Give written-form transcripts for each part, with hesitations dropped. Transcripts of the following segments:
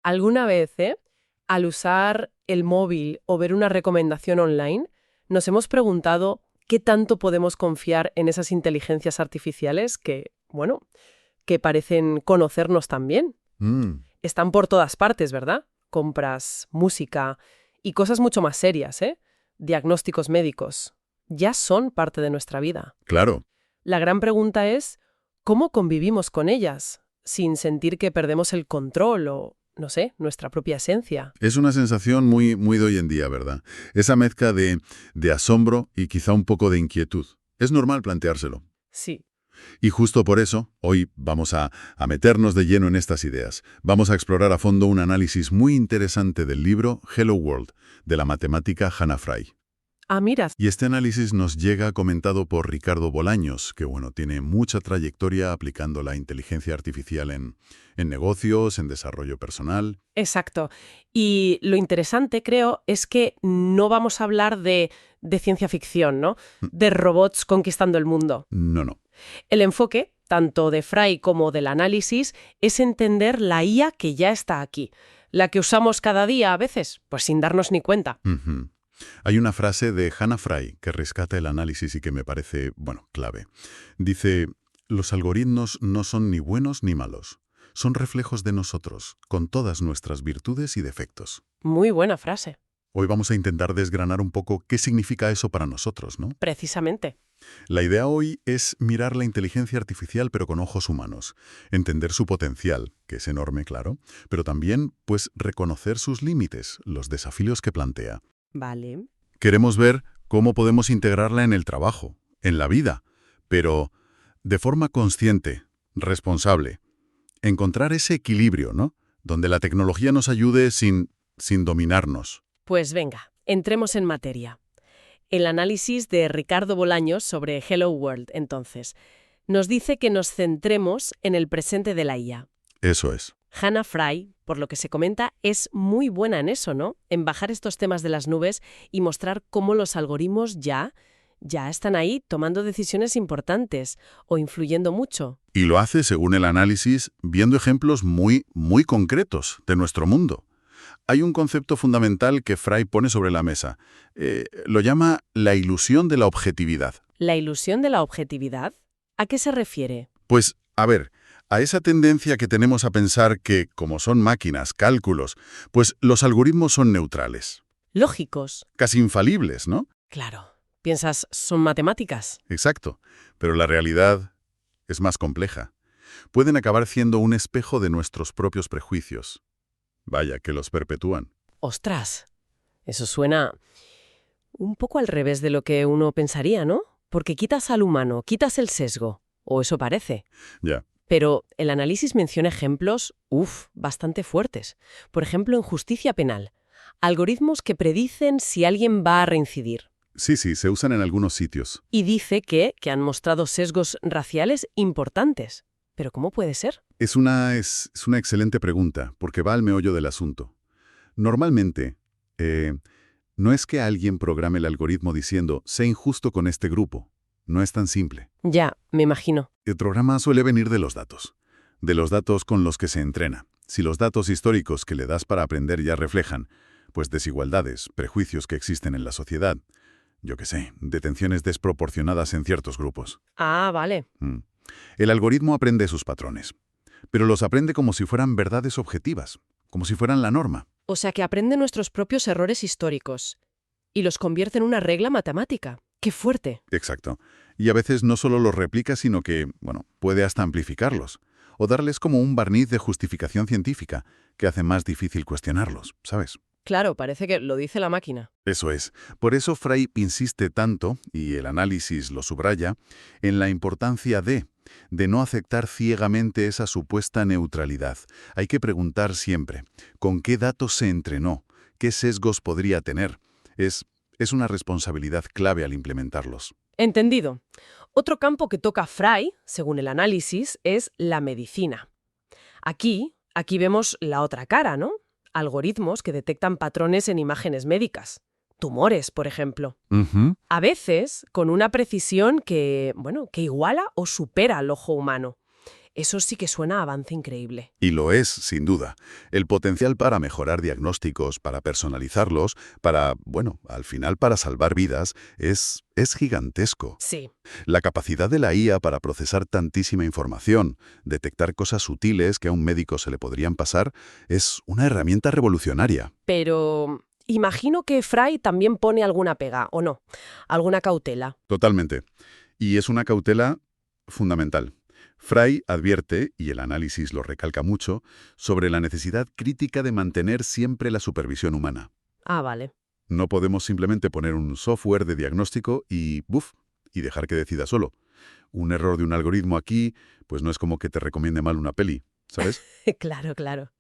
Alguna vez, al usar el móvil o ver una recomendación online, nos hemos preguntado qué tanto podemos confiar en esas inteligencias artificiales que, bueno, que parecen conocernos también. Están por todas partes, ¿verdad? Compras, música y cosas mucho más serias, diagnósticos médicos. Ya son parte de nuestra vida. Claro. La gran pregunta es, ¿cómo convivimos con ellas sin sentir que perdemos el control o, no sé, nuestra propia esencia? Es una sensación muy, muy de hoy en día, ¿verdad? Esa mezcla de asombro y quizá un poco de inquietud. Es normal planteárselo. Sí. Y justo por eso, hoy vamos a meternos de lleno en estas ideas. Vamos a explorar a fondo un análisis muy interesante del libro Hello World, de la matemática Hannah Fry. Ah, mira. Y este análisis nos llega comentado por Ricardo Bolaños, que tiene mucha trayectoria aplicando la inteligencia artificial en negocios, en desarrollo personal. Exacto. Y lo interesante, creo, es que no vamos a hablar de ciencia ficción, ¿no? De robots conquistando el mundo. No. El enfoque, tanto de Fry como del análisis, es entender la IA que ya está aquí, la que usamos cada día a veces, pues sin darnos ni cuenta. Hay una frase de Hannah Fry que rescata el análisis y que me parece, clave. Dice, los algoritmos no son ni buenos ni malos. Son reflejos de nosotros, con todas nuestras virtudes y defectos. Muy buena frase. Hoy vamos a intentar desgranar un poco qué significa eso para nosotros, ¿no? Precisamente. La idea hoy es mirar la inteligencia artificial pero con ojos humanos, entender su potencial, que es enorme, claro, pero también, pues, reconocer sus límites, los desafíos que plantea. Vale. Queremos ver cómo podemos integrarla en el trabajo, en la vida, pero de forma consciente, responsable. Encontrar ese equilibrio, ¿no? Donde la tecnología nos ayude sin dominarnos. Pues venga, entremos en materia. El análisis de Ricardo Bolaños sobre Hello World, entonces, nos dice que nos centremos en el presente de la IA. Eso es. Hannah Fry, por lo que se comenta, es muy buena en eso, ¿no? En bajar estos temas de las nubes y mostrar cómo los algoritmos ya están ahí tomando decisiones importantes o influyendo mucho. Y lo hace, según el análisis, viendo ejemplos muy, muy concretos de nuestro mundo. Hay un concepto fundamental que Fry pone sobre la mesa. Lo llama la ilusión de la objetividad. ¿La ilusión de la objetividad? ¿A qué se refiere? Pues, a ver, a esa tendencia que tenemos a pensar que, como son máquinas, cálculos, pues los algoritmos son neutrales. Lógicos. Casi infalibles, ¿no? Claro. ¿Piensas, son matemáticas? Exacto. Pero la realidad es más compleja. Pueden acabar siendo un espejo de nuestros propios prejuicios. Vaya, que los perpetúan. ¡Ostras! Eso suena un poco al revés de lo que uno pensaría, ¿no? Porque quitas al humano, quitas el sesgo. O eso parece. Ya. Pero el análisis menciona ejemplos, bastante fuertes. Por ejemplo, en justicia penal. Algoritmos que predicen si alguien va a reincidir. Sí, se usan en algunos sitios. Y dice que han mostrado sesgos raciales importantes. ¿Pero cómo puede ser? Es una excelente pregunta, porque va al meollo del asunto. Normalmente, no es que alguien programe el algoritmo diciendo, sé injusto con este grupo. No es tan simple. Ya, me imagino. El programa suele venir de los datos con los que se entrena. Si los datos históricos que le das para aprender ya reflejan, pues desigualdades, prejuicios que existen en la sociedad, yo qué sé, detenciones desproporcionadas en ciertos grupos. Ah, vale. El algoritmo aprende sus patrones, pero los aprende como si fueran verdades objetivas, como si fueran la norma. O sea que aprende nuestros propios errores históricos y los convierte en una regla matemática. ¡Qué fuerte! Exacto. Y a veces no solo los replica, sino que, puede hasta amplificarlos, o darles como un barniz de justificación científica, que hace más difícil cuestionarlos, ¿sabes? Claro, parece que lo dice la máquina. Eso es. Por eso Fry insiste tanto, y el análisis lo subraya, en la importancia de no aceptar ciegamente esa supuesta neutralidad. Hay que preguntar siempre, ¿con qué datos se entrenó? ¿Qué sesgos podría tener? Es una responsabilidad clave al implementarlos. Entendido. Otro campo que toca Fry, según el análisis, es la medicina. Aquí vemos la otra cara, ¿no? Algoritmos que detectan patrones en imágenes médicas. Tumores, por ejemplo. A veces con una precisión que iguala o supera al ojo humano. Eso sí que suena a avance increíble. Y lo es, sin duda. El potencial para mejorar diagnósticos, para personalizarlos, bueno, al final para salvar vidas, es gigantesco. Sí, La capacidad de la IA para procesar tantísima información, detectar cosas sutiles que a un médico se le podrían pasar, es una herramienta revolucionaria. pero imagino que Fry también pone alguna pega, ¿o no? Alguna cautela. Totalmente. Y es una cautela fundamental. Fry advierte, y el análisis lo recalca mucho, sobre la necesidad crítica de mantener siempre la supervisión humana. Ah, vale. No podemos simplemente poner un software de diagnóstico y dejar que decida solo. Un error de un algoritmo aquí, pues no es como que te recomiende mal una peli, ¿sabes? Claro, claro.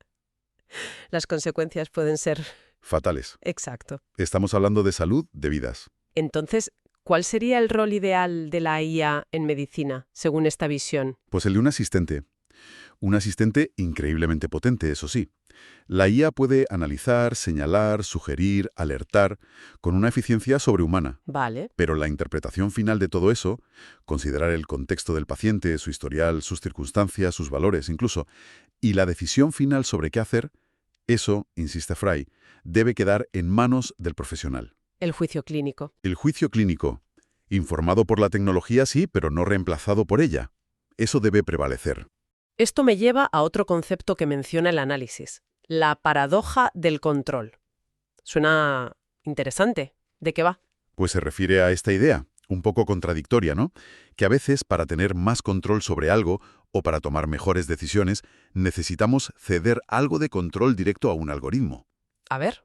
Las consecuencias pueden ser... Fatales. Exacto. Estamos hablando de salud, de vidas. Entonces, ¿cuál sería el rol ideal de la IA en medicina, según esta visión? Pues el de un asistente. Un asistente increíblemente potente, eso sí. La IA puede analizar, señalar, sugerir, alertar, con una eficiencia sobrehumana. Vale. Pero la interpretación final de todo eso, considerar el contexto del paciente, su historial, sus circunstancias, sus valores incluso, y la decisión final sobre qué hacer, eso, insiste Fry, debe quedar en manos del profesional. El juicio clínico. El juicio clínico, informado por la tecnología sí, pero no reemplazado por ella. Eso debe prevalecer. Esto me lleva a otro concepto que menciona el análisis, la paradoja del control. Suena interesante. ¿De qué va? Pues se refiere a esta idea, un poco contradictoria, ¿no? Que a veces, para tener más control sobre algo o para tomar mejores decisiones, necesitamos ceder algo de control directo a un algoritmo. A ver,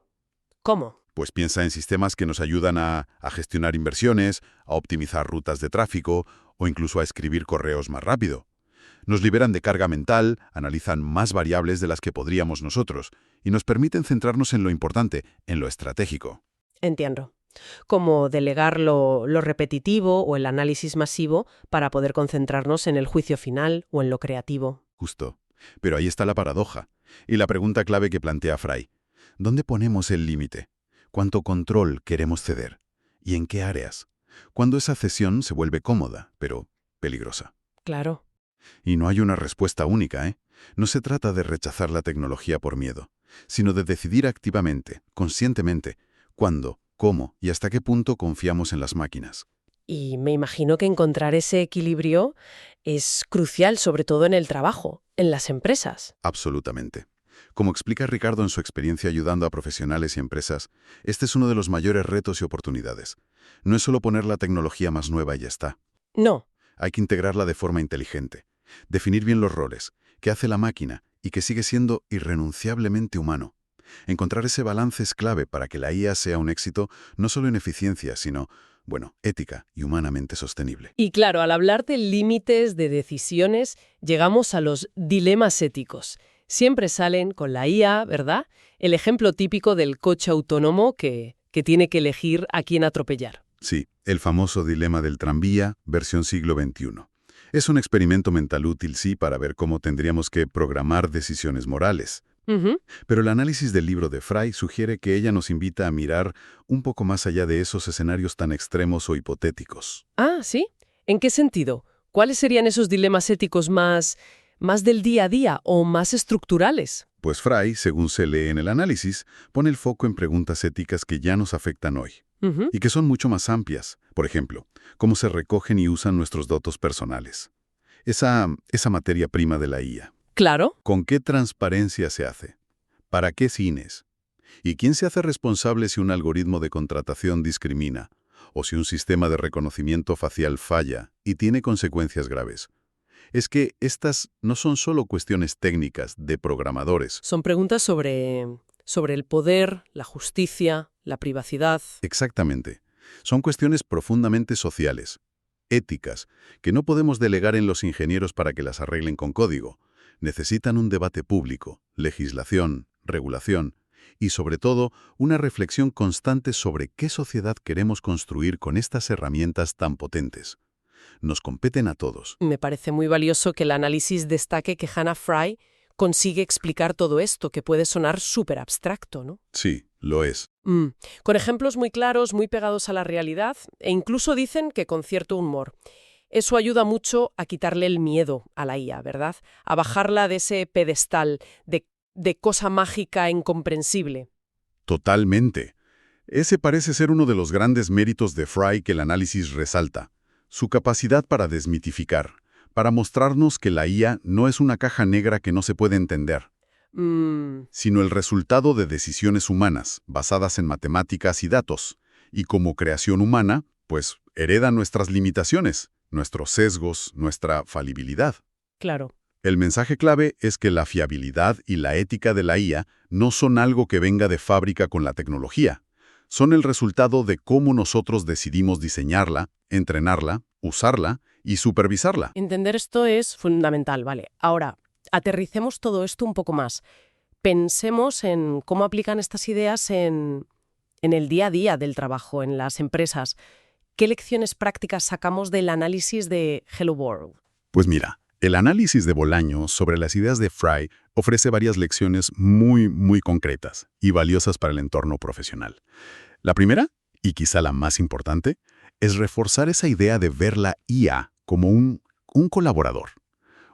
¿cómo? Pues piensa en sistemas que nos ayudan a gestionar inversiones, a optimizar rutas de tráfico o incluso a escribir correos más rápido. Nos liberan de carga mental, analizan más variables de las que podríamos nosotros y nos permiten centrarnos en lo importante, en lo estratégico. Entiendo. Como delegar lo repetitivo o el análisis masivo para poder concentrarnos en el juicio final o en lo creativo. Justo. Pero ahí está la paradoja y la pregunta clave que plantea Fry. ¿Dónde ponemos el límite? ¿Cuánto control queremos ceder? ¿Y en qué áreas? Cuando esa cesión se vuelve cómoda, pero peligrosa. Claro. Y no hay una respuesta única, ¿eh? No se trata de rechazar la tecnología por miedo, sino de decidir activamente, conscientemente, cuándo, cómo y hasta qué punto confiamos en las máquinas. Y me imagino que encontrar ese equilibrio es crucial, sobre todo en el trabajo, en las empresas. Absolutamente. Como explica Ricardo en su experiencia ayudando a profesionales y empresas, este es uno de los mayores retos y oportunidades. No es solo poner la tecnología más nueva y ya está. No. Hay que integrarla de forma inteligente, definir bien los roles, qué hace la máquina y que sigue siendo irrenunciablemente humano. Encontrar ese balance es clave para que la IA sea un éxito no solo en eficiencia, sino, ética y humanamente sostenible. Y claro, al hablar de límites de decisiones, llegamos a los dilemas éticos. Siempre salen con la IA, ¿verdad? El ejemplo típico del coche autónomo que tiene que elegir a quién atropellar. Sí, el famoso dilema del tranvía, versión siglo XXI. Es un experimento mental útil, sí, para ver cómo tendríamos que programar decisiones morales. Ujú. Pero el análisis del libro de Fry sugiere que ella nos invita a mirar un poco más allá de esos escenarios tan extremos o hipotéticos. Ah, ¿sí? ¿En qué sentido? ¿Cuáles serían esos dilemas éticos más del día a día o más estructurales? Pues Fry, según se lee en el análisis, pone el foco en preguntas éticas que ya nos afectan hoy Ujú. y que son mucho más amplias. Por ejemplo, cómo se recogen y usan nuestros datos personales. Esa materia prima de la IA. Claro. ¿Con qué transparencia se hace? ¿Para qué fines? ¿Y quién se hace responsable si un algoritmo de contratación discrimina? ¿O si un sistema de reconocimiento facial falla y tiene consecuencias graves? Es que estas no son solo cuestiones técnicas de programadores. Son preguntas sobre el poder, la justicia, la privacidad. Exactamente. Son cuestiones profundamente sociales, éticas, que no podemos delegar en los ingenieros para que las arreglen con código. Necesitan un debate público, legislación, regulación y, sobre todo, una reflexión constante sobre qué sociedad queremos construir con estas herramientas tan potentes. Nos competen a todos. Me parece muy valioso que el análisis destaque que Hannah Fry consigue explicar todo esto, que puede sonar súper abstracto, ¿no? Sí, lo es. Con ejemplos muy claros, muy pegados a la realidad, e incluso dicen que con cierto humor. Eso ayuda mucho a quitarle el miedo a la IA, ¿verdad? A bajarla de ese pedestal de cosa mágica e incomprensible. Totalmente. Ese parece ser uno de los grandes méritos de Fry que el análisis resalta. Su capacidad para desmitificar, para mostrarnos que la IA no es una caja negra que no se puede entender, sino el resultado de decisiones humanas, basadas en matemáticas y datos. Y como creación humana, pues hereda nuestras limitaciones, nuestros sesgos, nuestra falibilidad. Claro. El mensaje clave es que la fiabilidad y la ética de la IA no son algo que venga de fábrica con la tecnología. Son el resultado de cómo nosotros decidimos diseñarla, entrenarla, usarla y supervisarla. Entender esto es fundamental, ¿vale? Ahora, aterricemos todo esto un poco más. Pensemos en cómo aplican estas ideas en el día a día del trabajo, en las empresas. ¿Qué lecciones prácticas sacamos del análisis de Hello World? Pues mira, el análisis de Bolaño sobre las ideas de Fry ofrece varias lecciones muy concretas y valiosas para el entorno profesional. La primera, y quizá la más importante, es reforzar esa idea de ver la IA como un colaborador,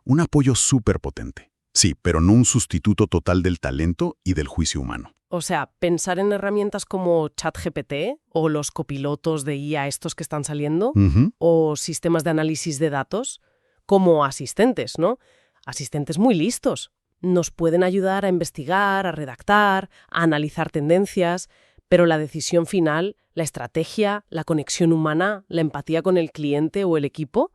un apoyo súper potente. Sí, pero no un sustituto total del talento y del juicio humano. O sea, pensar en herramientas como ChatGPT o los copilotos de IA estos que están saliendo, o sistemas de análisis de datos, como asistentes, ¿no? Asistentes muy listos. Nos pueden ayudar a investigar, a redactar, a analizar tendencias, pero la decisión final, la estrategia, la conexión humana, la empatía con el cliente o el equipo,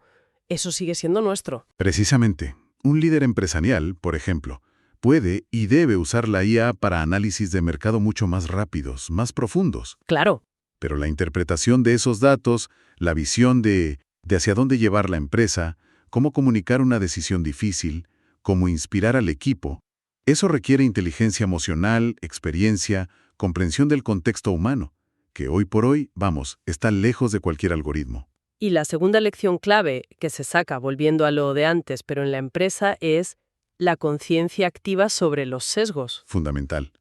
eso sigue siendo nuestro. Precisamente, un líder empresarial, por ejemplo, puede y debe usar la IA para análisis de mercado mucho más rápidos, más profundos. Claro. Pero la interpretación de esos datos, la visión de hacia dónde llevar la empresa, cómo comunicar una decisión difícil, cómo inspirar al equipo, eso requiere inteligencia emocional, experiencia, comprensión del contexto humano, que hoy por hoy, está lejos de cualquier algoritmo. Y la segunda lección clave que se saca, volviendo a lo de antes, pero en la empresa, es la conciencia activa sobre los sesgos. Fundamental.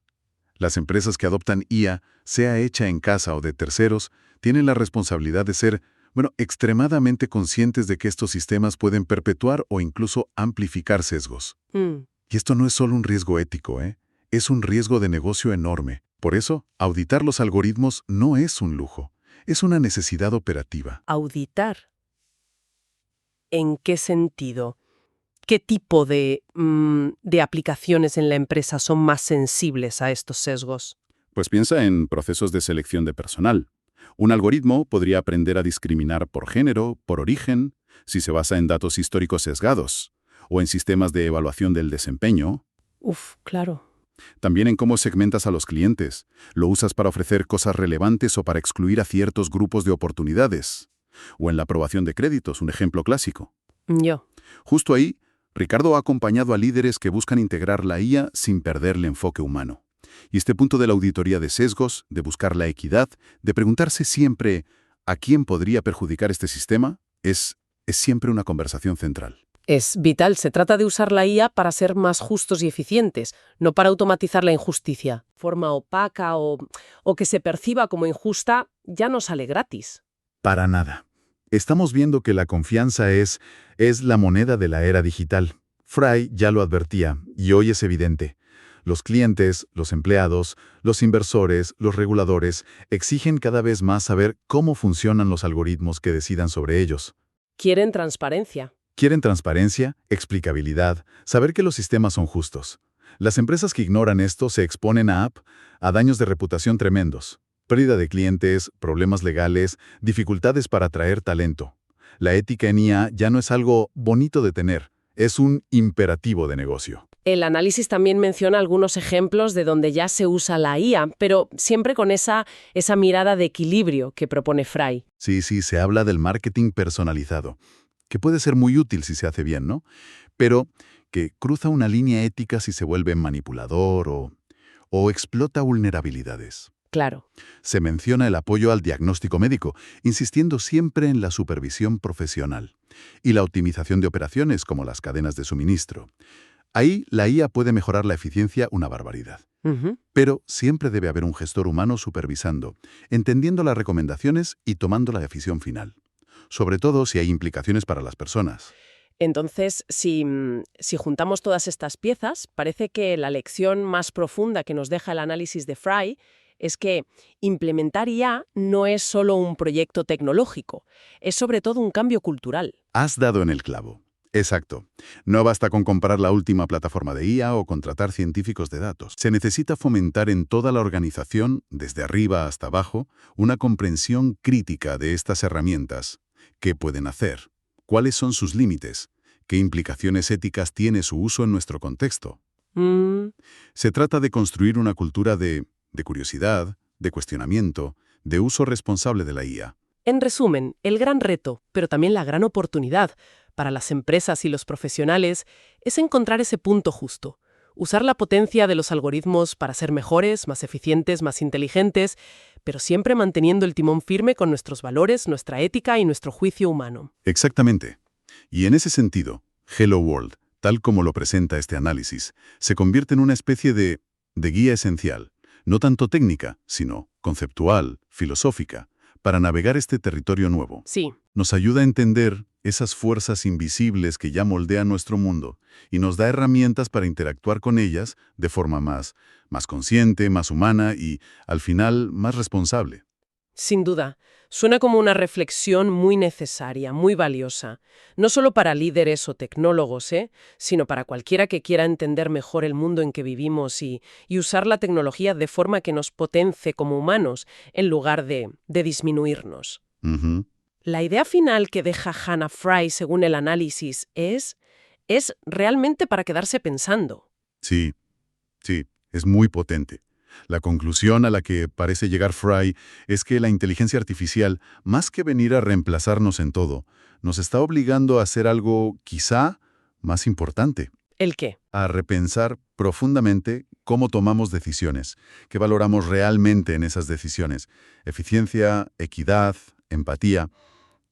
Las empresas que adoptan IA, sea hecha en casa o de terceros, tienen la responsabilidad de ser, extremadamente conscientes de que estos sistemas pueden perpetuar o incluso amplificar sesgos. Y esto no es solo un riesgo ético, es un riesgo de negocio enorme. Por eso, auditar los algoritmos no es un lujo, es una necesidad operativa. ¿Auditar? ¿En qué sentido? ¿Qué tipo de aplicaciones en la empresa son más sensibles a estos sesgos? Pues piensa en procesos de selección de personal. Un algoritmo podría aprender a discriminar por género, por origen, si se basa en datos históricos sesgados, o en sistemas de evaluación del desempeño. Claro. También en cómo segmentas a los clientes. ¿Lo usas para ofrecer cosas relevantes o para excluir a ciertos grupos de oportunidades? O en la aprobación de créditos, un ejemplo clásico. Justo ahí, Ricardo ha acompañado a líderes que buscan integrar la IA sin perder el enfoque humano. Y este punto de la auditoría de sesgos, de buscar la equidad, de preguntarse siempre ¿a quién podría perjudicar este sistema? Es siempre una conversación central. Es vital. Se trata de usar la IA para ser más justos y eficientes, no para automatizar la injusticia. Forma opaca o que se perciba como injusta ya no sale gratis. Para nada. Estamos viendo que la confianza es la moneda de la era digital. Fry ya lo advertía, y hoy es evidente. Los clientes, los empleados, los inversores, los reguladores exigen cada vez más saber cómo funcionan los algoritmos que decidan sobre ellos. Quieren transparencia. Quieren transparencia, explicabilidad, saber que los sistemas son justos. Las empresas que ignoran esto se exponen a daños de reputación tremendos. Pérdida de clientes, problemas legales, dificultades para atraer talento. La ética en IA ya no es algo bonito de tener, es un imperativo de negocio. El análisis también menciona algunos ejemplos de donde ya se usa la IA, pero siempre con esa mirada de equilibrio que propone Fry. Sí, se habla del marketing personalizado, que puede ser muy útil si se hace bien, ¿no? Pero que cruza una línea ética si se vuelve manipulador o explota vulnerabilidades. Claro. Se menciona el apoyo al diagnóstico médico, insistiendo siempre en la supervisión profesional y la optimización de operaciones como las cadenas de suministro. Ahí la IA puede mejorar la eficiencia una barbaridad. Pero siempre debe haber un gestor humano supervisando, entendiendo las recomendaciones y tomando la decisión final. sobre todo si hay implicaciones para las personas. Entonces, si juntamos todas estas piezas, parece que la lección más profunda que nos deja el análisis de Fry es que implementar IA no es solo un proyecto tecnológico, es sobre todo un cambio cultural. Has dado en el clavo. Exacto. No basta con comprar la última plataforma de IA o contratar científicos de datos. Se necesita fomentar en toda la organización, desde arriba hasta abajo, una comprensión crítica de estas herramientas. ¿Qué pueden hacer? ¿Cuáles son sus límites? ¿Qué implicaciones éticas tiene su uso en nuestro contexto? Se trata de construir una cultura de curiosidad, de cuestionamiento, de uso responsable de la IA. En resumen, el gran reto, pero también la gran oportunidad para las empresas y los profesionales es encontrar ese punto justo. Usar la potencia de los algoritmos para ser mejores, más eficientes, más inteligentes, pero siempre manteniendo el timón firme con nuestros valores, nuestra ética y nuestro juicio humano. Exactamente. Y en ese sentido, Hello World, tal como lo presenta este análisis, se convierte en una especie de guía esencial, no tanto técnica, sino conceptual, filosófica, para navegar este territorio nuevo. Sí. Nos ayuda a entender esas fuerzas invisibles que ya moldean nuestro mundo y nos da herramientas para interactuar con ellas de forma más consciente, más humana y, al final, más responsable. Sin duda, suena como una reflexión muy necesaria, muy valiosa, no solo para líderes o tecnólogos, sino para cualquiera que quiera entender mejor el mundo en que vivimos y usar la tecnología de forma que nos potencie como humanos, en lugar de disminuirnos. Ujú. La idea final que deja Hannah Fry, según el análisis, es realmente para quedarse pensando. Sí, es muy potente. La conclusión a la que parece llegar Fry es que la inteligencia artificial, más que venir a reemplazarnos en todo, nos está obligando a hacer algo quizá más importante. ¿El qué? A repensar profundamente cómo tomamos decisiones, qué valoramos realmente en esas decisiones, eficiencia, equidad, empatía,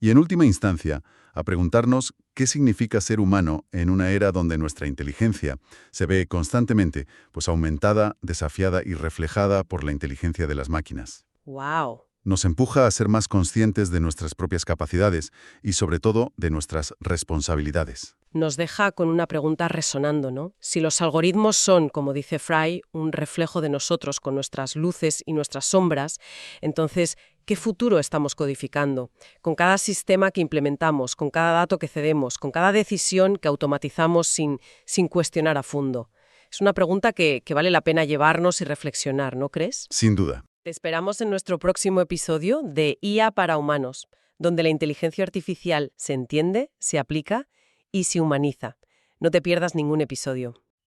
y en última instancia, a preguntarnos qué significa ser humano en una era donde nuestra inteligencia se ve constantemente aumentada, desafiada y reflejada por la inteligencia de las máquinas. ¡Wow! Nos empuja a ser más conscientes de nuestras propias capacidades y, sobre todo, de nuestras responsabilidades. Nos deja con una pregunta resonando, ¿no? Si los algoritmos son, como dice Fry, un reflejo de nosotros con nuestras luces y nuestras sombras, entonces, ¿qué futuro estamos codificando? Con cada sistema que implementamos, con cada dato que cedemos, con cada decisión que automatizamos sin cuestionar a fondo. Es una pregunta que vale la pena llevarnos y reflexionar, ¿no crees? Sin duda. Te esperamos en nuestro próximo episodio de IA para humanos, donde la inteligencia artificial se entiende, se aplica y se humaniza. No te pierdas ningún episodio.